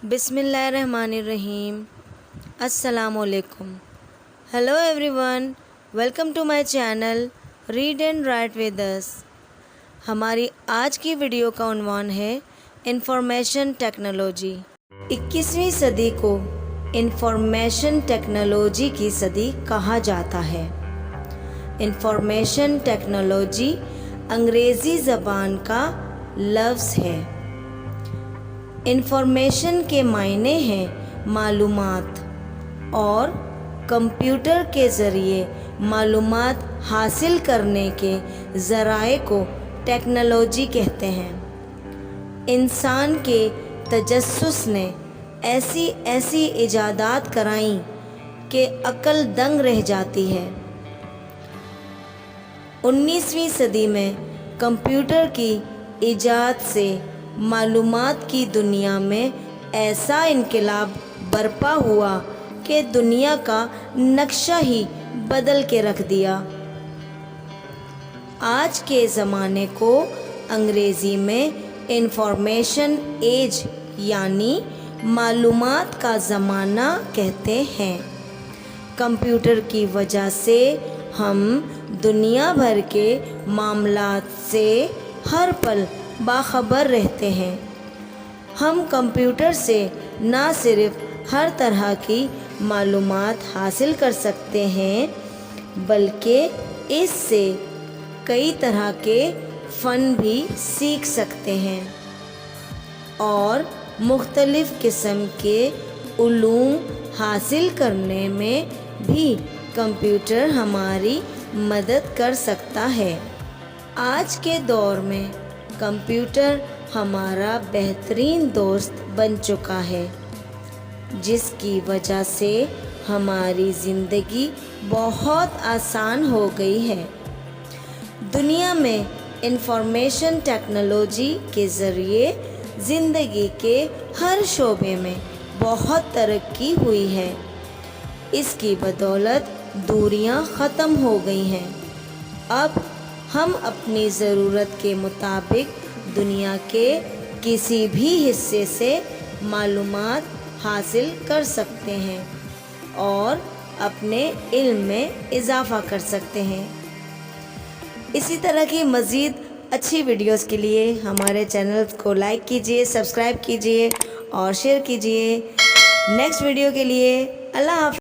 बिस्मिल्लाहिर्रहमानिर्रहीम। अस्सलामु अलैकुम। Hello everyone, welcome to my channel read and write with us. हमारी आज की वीडियो का उन्वान है इंफॉर्मेशन टेक्नोलॉजी। 21वीं सदी को इंफॉर्मेशन टेक्नोलॉजी की सदी कहा जाता है। इंफॉर्मेशन टेक्नोलॉजी अंग्रेज़ी ज़बान का लफ्ज़ है। इंफॉर्मेशन के मायने हैं मालूमात, और कंप्यूटर के ज़रिए मालूमात हासिल करने के ज़राए को टेक्नोलॉजी कहते हैं। इंसान के तजस्सुस ने ऐसी ऐसी इजादात कराई कि अक्ल दंग रह जाती है। 19वीं सदी में कंप्यूटर की इजाद से मालूमात की दुनिया में ऐसा इनकलाब बरपा हुआ कि दुनिया का नक्शा ही बदल के रख दिया। आज के ज़माने को अंग्रेज़ी में इंफॉर्मेशन एज यानी मालूमात का ज़माना कहते हैं। कंप्यूटर की वजह से हम दुनिया भर के मामलात से हर पल बाखबर रहते हैं। हम कंप्यूटर से ना सिर्फ हर तरह की मालूमात हासिल कर सकते हैं, बल्कि इससे कई तरह के फ़न भी सीख सकते हैं और मुख्तलिफ़ किस्म के उलूम हासिल करने में भी कंप्यूटर हमारी मदद कर सकता है। आज के दौर में कंप्यूटर हमारा बेहतरीन दोस्त बन चुका है, जिसकी वजह से हमारी ज़िंदगी बहुत आसान हो गई है। दुनिया में इंफॉर्मेशन टेक्नोलॉजी के ज़रिए ज़िंदगी के हर शोबे में बहुत तरक्की हुई है। इसकी बदौलत दूरियां ख़त्म हो गई हैं। अब हम अपनी ज़रूरत के मुताबिक दुनिया के किसी भी हिस्से से मालूमात हासिल कर सकते हैं और अपने इल्म में इजाफ़ा कर सकते हैं। इसी तरह की मज़ीद अच्छी वीडियोस के लिए हमारे चैनल को लाइक कीजिए, सब्सक्राइब कीजिए और शेयर कीजिए। नेक्स्ट वीडियो के लिए अल्लाह हाफ़िज़।